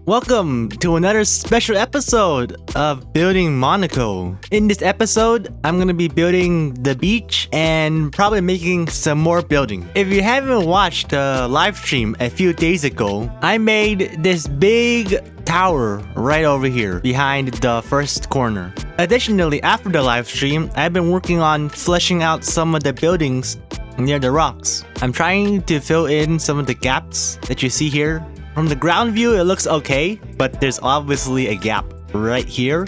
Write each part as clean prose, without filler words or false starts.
Welcome to another special episode of Building Monaco. In this episode, I'm gonna be building the beach and probably making some more building. If you haven't watched the live stream a few days ago, I made this big tower right over here behind the first corner. Additionally, after the live stream, I've been working on fleshing out some of the buildings near the rocks. I'm trying to fill in some of the gaps that you see here. From the ground view, it looks okay, but there's obviously a gap right here.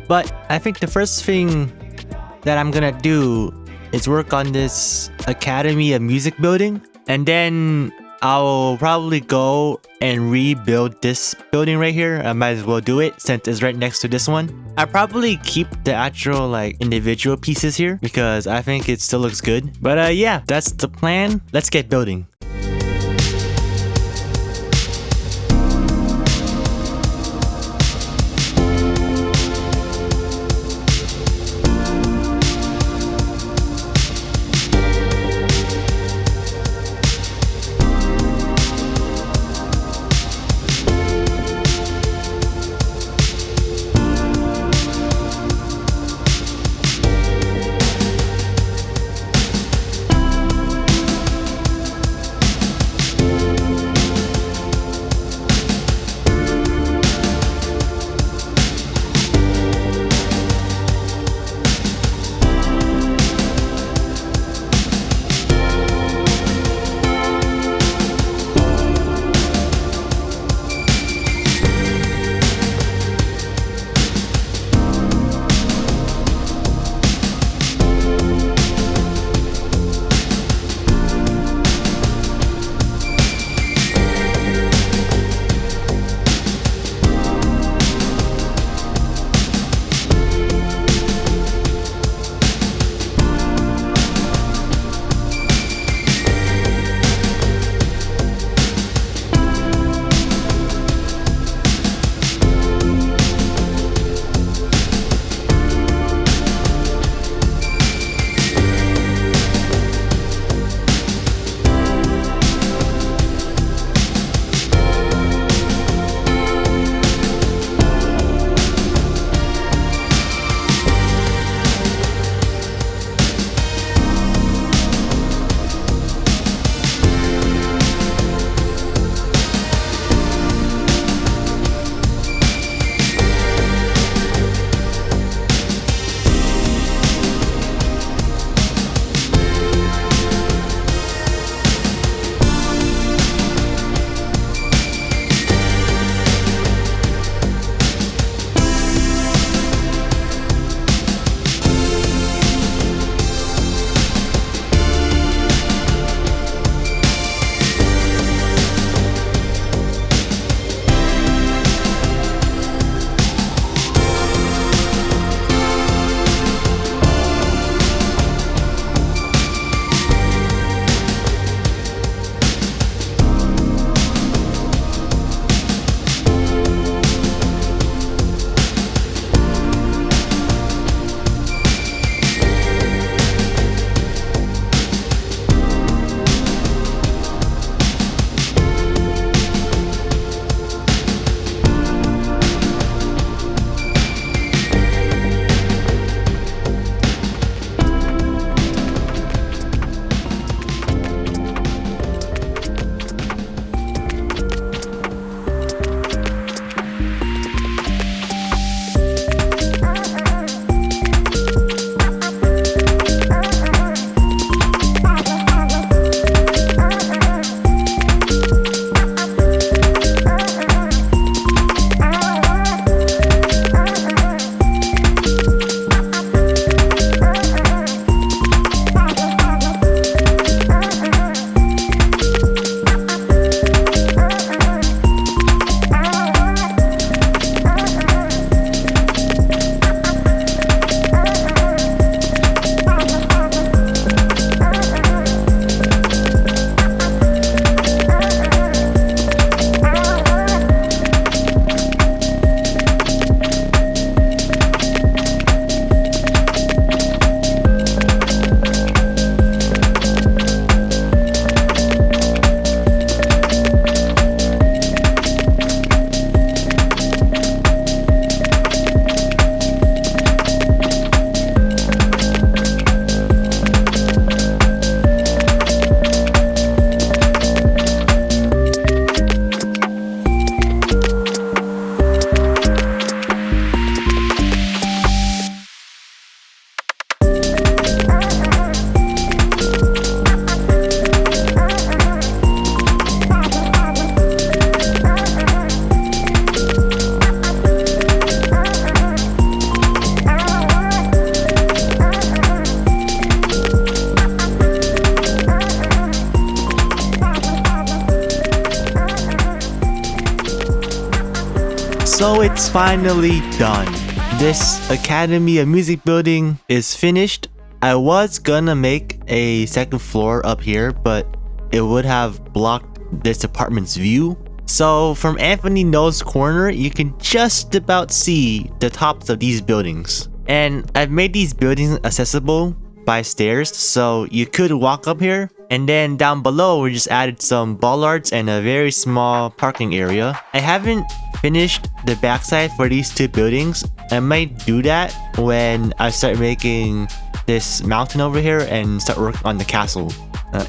But I think the first thing that I'm gonna do is work on this Academy of Music building, and then I'll probably go and rebuild this building right here. I might as well do it since it's right next to this one. I probably keep the actual individual pieces here because I think it still looks good. But yeah, that's the plan. Let's get building. So it's finally done. This Academy of Music building is finished. I was gonna make a second floor up here, but it would have blocked this apartment's view. So from Anthony No's corner, you can just about see the tops of these buildings. And I've made these buildings accessible by stairs, so you could walk up here. And then down below, we just added some bollards and a very small parking area. I haven't finished the backside for these two buildings. I might do that when I start making this mountain over here and start working on the castle.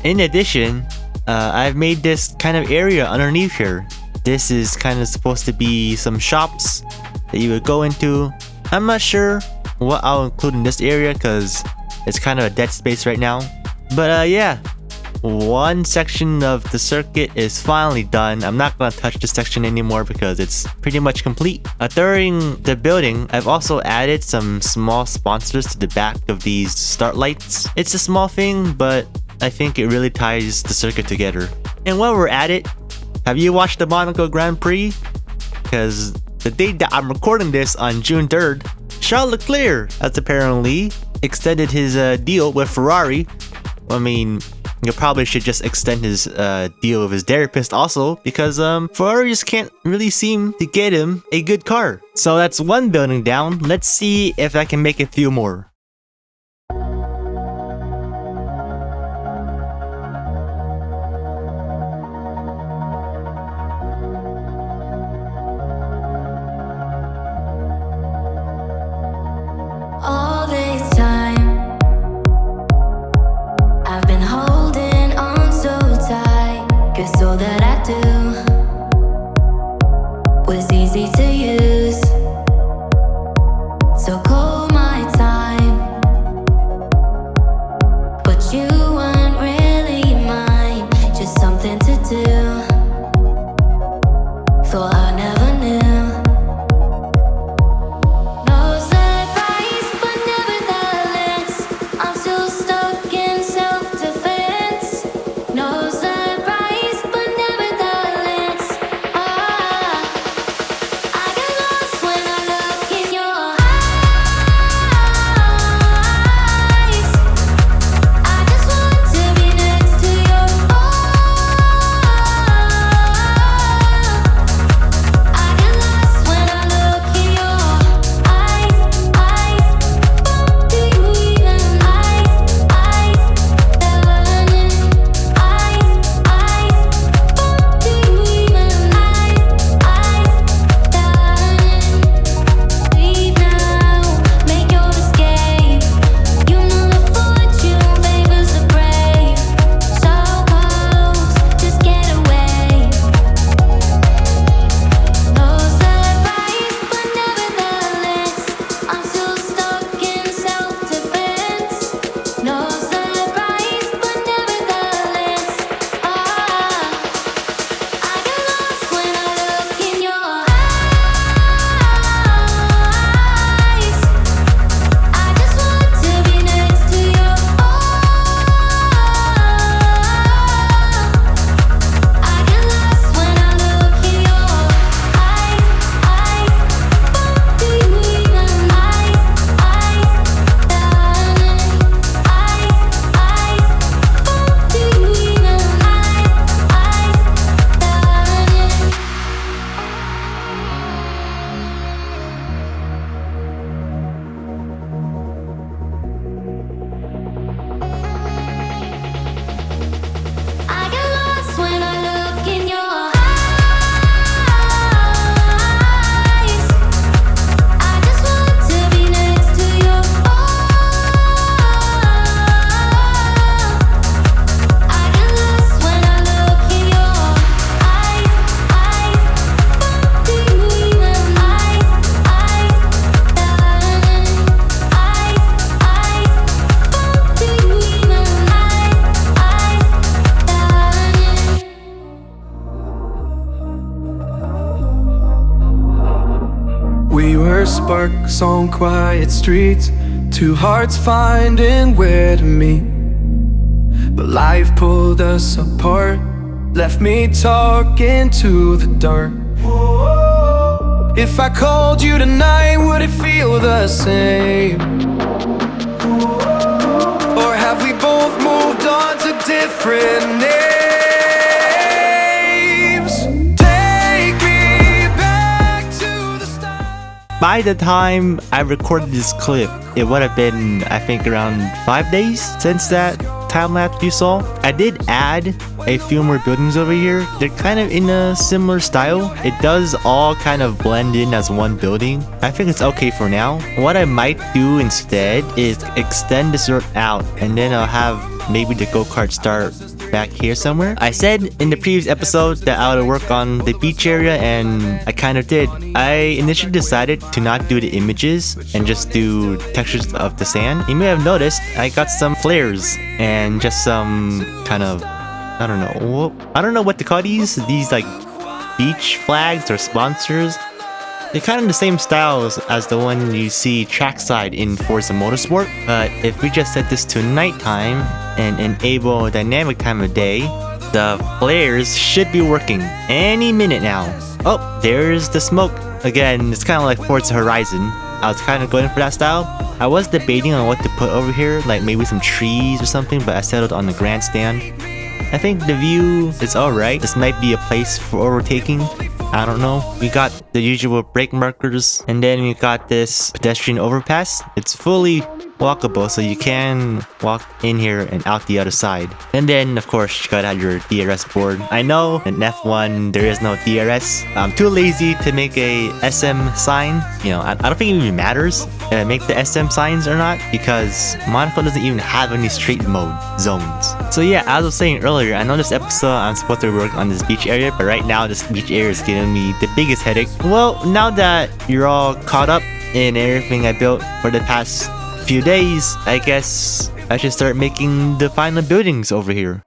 In addition, I've made this kind of area underneath here. This is kind of supposed to be some shops that you would go into. I'm not sure what I'll include in this area because it's kind of a dead space right now. But yeah, one section of the circuit is finally done. I'm not gonna touch this section anymore because it's pretty much complete. During the building, I've also added some small sponsors to the back of these start lights. It's a small thing, but I think it really ties the circuit together. And while we're at it, have you watched the Monaco Grand Prix? Because the date that I'm recording this on June 3rd, Charles Leclerc has apparently extended his deal with Ferrari. I mean, you probably should just extend his deal with his therapist also, because Ferrari just can't really seem to get him a good car. So that's one building down. Let's see if I can make a few more. All this time, I've been holding on so tight, 'cause all that I do was easy to use. So call my time, but you weren't really mine, just something to do. Thought I never knew. We were sparks on quiet streets, two hearts finding where to meet. But life pulled us apart, left me talking to the dark. If I called you tonight, would it feel the same? Or have we both moved on to different names? Take me back to the start. By the time I recorded this clip, it would have been, I think, around 5 days since that time-lapse you saw. I did add a few more buildings over here. They're kind of in a similar style. It does all kind of blend in as one building. I think it's okay for now. What I might do instead is extend this road out, and then I'll have maybe the go-kart start back here somewhere. I said in the previous episode that I would work on the beach area, and I kind of did. I initially decided to not do the images and just do textures of the sand. You may have noticed I got some flares and just some kind of, I don't know what to call these like beach flags or sponsors. They're kind of the same styles as the one you see trackside in Forza Motorsport, but if we just set this to nighttime and enable dynamic time of day, the flares should be working any minute now. Oh, there's the smoke. Again, it's kind of like Forza Horizon. I was kind of going for that style. I was debating on what to put over here, like maybe some trees or something, but I settled on the grandstand. I think the view is alright. This might be a place for overtaking. I don't know. We got the usual brake markers, and then we got this pedestrian overpass. It's fully walkable, so you can walk in here and out the other side. And then, of course, you gotta have your DRS board. I know in F1 there is no DRS. I'm too lazy to make a SM sign. You know, I don't think it even matters if I make the SM signs or not, because Monaco doesn't even have any straight mode zones. So yeah, as I was saying earlier, I know this episode I'm supposed to work on this beach area, but right now this beach area is giving me the biggest headache. Well, now that you're all caught up in everything I built for the past few days, I guess I should start making the final buildings over here.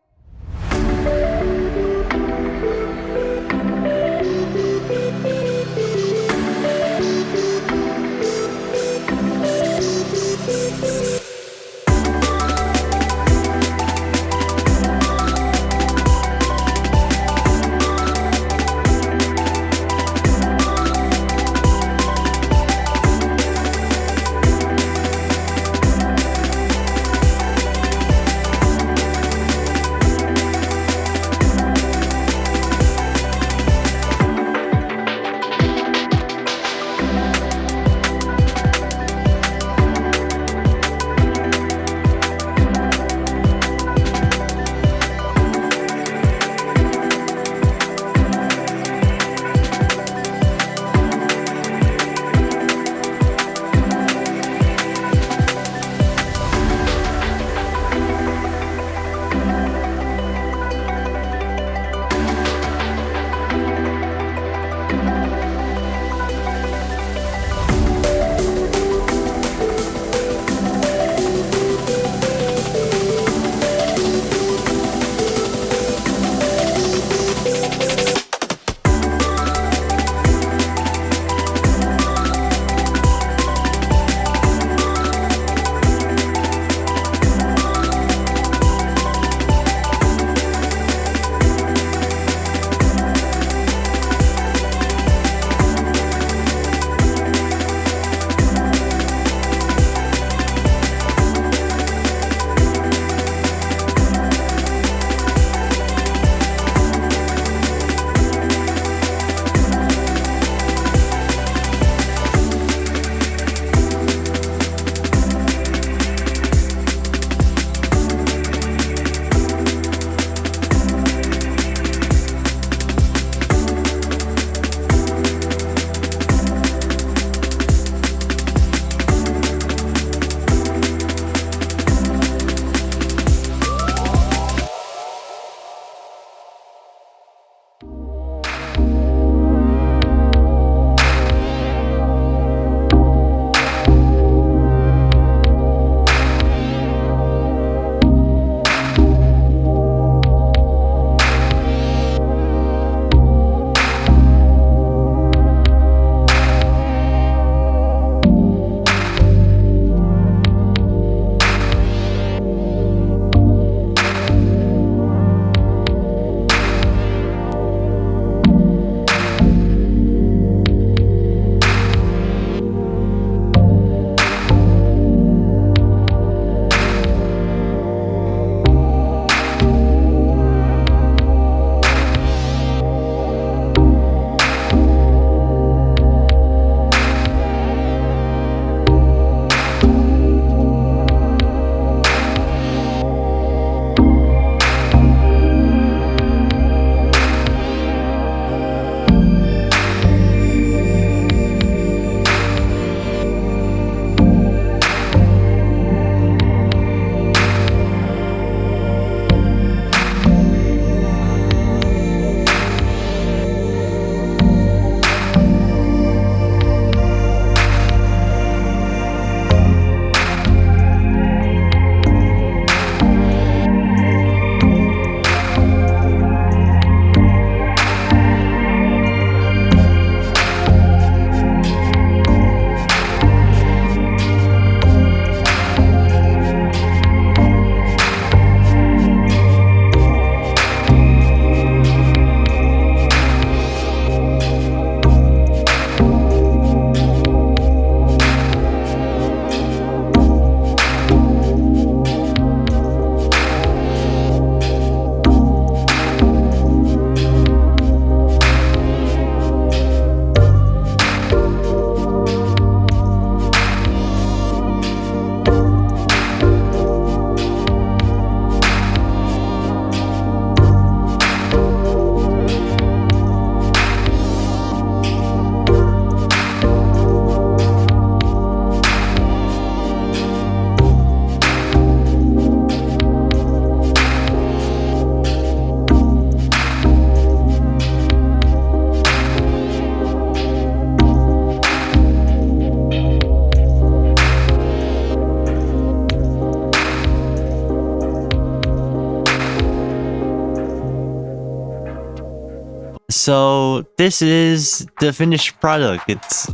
So this is the finished product. It's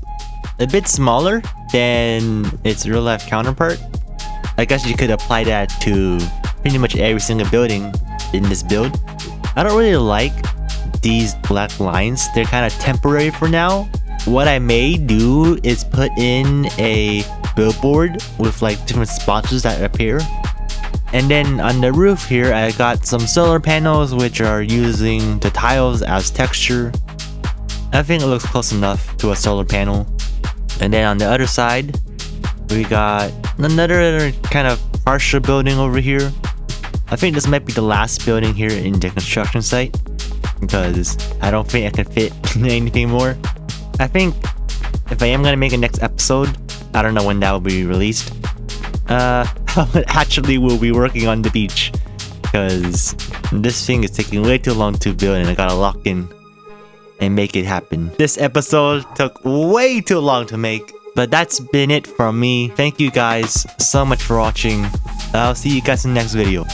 a bit smaller than its real life counterpart. I guess you could apply that to pretty much every single building in this build. I don't really like these black lines. They're kind of temporary for now. What I may do is put in a billboard with like different sponsors that appear. And then on the roof here, I got some solar panels which are using the tiles as texture. I think it looks close enough to a solar panel. And then on the other side, we got another kind of partial building over here. I think this might be the last building here in the construction site, because I don't think I can fit anything more. I think if I am gonna make a next episode, I don't know when that will be released. Actually will be working on the beach, because this thing is taking way too long to build and I gotta lock in and make it happen. This episode took way too long to make, but that's been it from me. Thank you guys so much for watching. I'll see you guys in the next video.